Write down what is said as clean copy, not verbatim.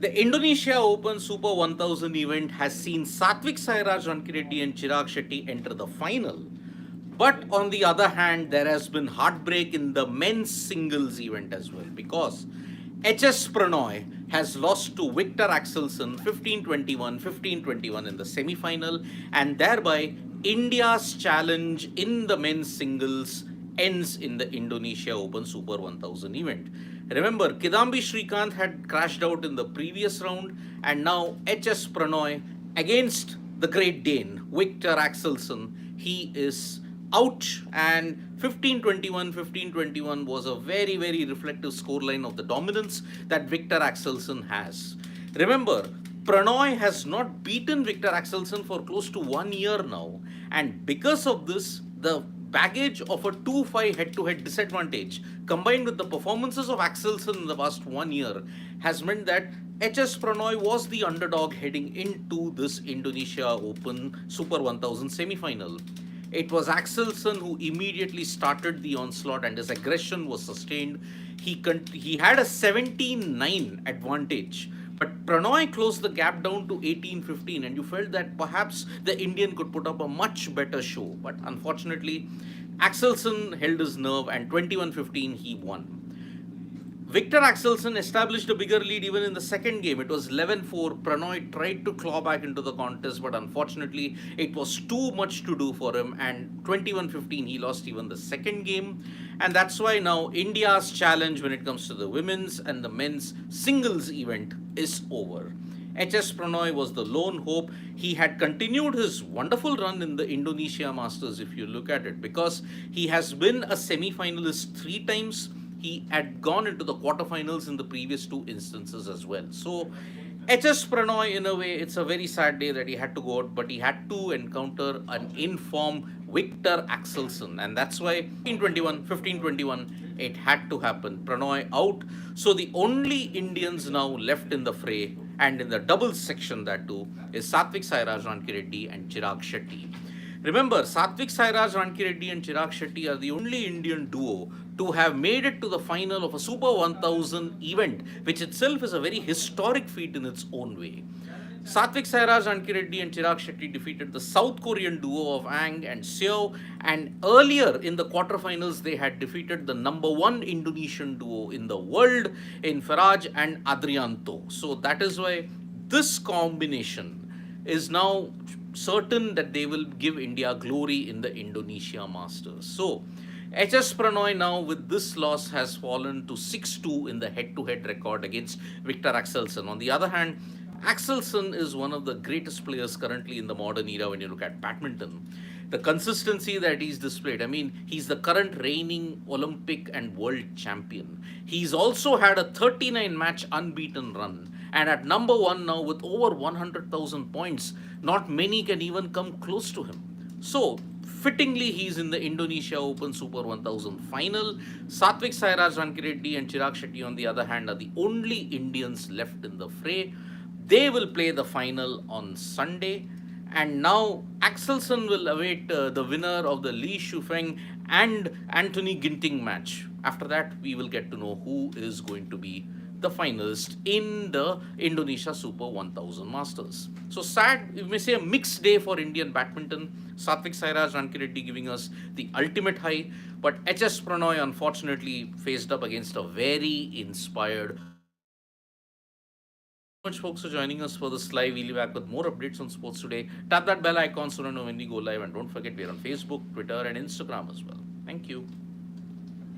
The Indonesia Open Super 1000 event has seen Satwik-Chirag, Rankireddy and Chirag Shetty enter the final. But on the other hand, there has been heartbreak in the men's singles event as well because HS Prannoy has lost to Victor Axelsen 15-21, 15-21 in the semi-final, and thereby India's challenge in the men's singles ends in the Indonesia Open Super 1000 event. Remember, Kidambi Srikanth had crashed out in the previous round, and now HS Prannoy against the Great Dane, Victor Axelsen, he is out. And 15-21, 15-21 was a very, very reflective scoreline of the dominance that Victor Axelsen has. Remember, Prannoy has not beaten Victor Axelsen for close to 1 year now, and because of this, the baggage of a 2-5 head-to-head disadvantage combined with the performances of Axelsen in the past 1 year has meant that HS Prannoy was the underdog heading into this Indonesia Open Super 1000 semi-final. It was Axelsen who immediately started the onslaught and his aggression was sustained. He had a 17-9 advantage, but Prannoy closed the gap down to 18-15, and you felt that perhaps the Indian could put up a much better show. But unfortunately, Axelsen held his nerve, and 21-15 he won. Victor Axelsen established a bigger lead even in the second game. It was 11-4. Prannoy tried to claw back into the contest, but unfortunately, it was too much to do for him. And 21-15, he lost even the second game. And that's why now India's challenge when it comes to the women's and the men's singles event is over. HS Prannoy was the lone hope. He had continued his wonderful run in the Indonesia Masters, if you look at it, because he has been a semi finalist 3 times. He had gone into the quarterfinals in the previous 2 instances as well. So, HS Prannoy, in a way, it's a very sad day that he had to go out, but he had to encounter an informed Victor Axelsen, and that's why 15-21, 15-21, it had to happen. Prannoy out. So, the only Indians now left in the fray, and in the doubles section, that too, is Satwik-Chirag, Rankireddy, and Chirag Shetty. Remember, Satwik-Chirag, Rankireddy and Chirag Shetty are the only Indian duo to have made it to the final of a Super 1000 event, which itself is a very historic feat in its own way. Satwik-Chirag, Rankireddy and Chirag Shetty defeated the South Korean duo of Ang and Seo, and earlier in the quarterfinals they had defeated the #1 Indonesian duo in the world in Faraj and Adrianto. So that is why this combination is now certain that they will give India glory in the Indonesia Masters. So, HS Prannoy now with this loss has fallen to 6-2 in the head-to-head record against Victor Axelsen. On the other hand, Axelsen is one of the greatest players currently in the modern era when you look at badminton. The consistency that he's displayed, I mean, he's the current reigning Olympic and world champion. He's also had a 39 match unbeaten run, and at #1 now with over 100,000 points, not many can even come close to him. So, fittingly, he's in the Indonesia Open Super 1000 final. Satwik-Chirag, Rankireddy and Chirag Shetty, on the other hand, are the only Indians left in the fray. They will play the final on Sunday. And now Axelsen will await the winner of the Li Shufeng and Anthony Ginting match. After that, we will get to know who is going to be the finalist in the Indonesia Super 1000 Masters. So sad, you may say a mixed day for Indian badminton. Satwik-Chirag, Rankireddy giving us the ultimate high, but HS Prannoy unfortunately faced up against a very inspired much folks for joining us for this live. We'll be back with more updates on sports today. Tap that bell icon so you know when we go live, and don't forget we're on Facebook, Twitter and Instagram as well. Thank you.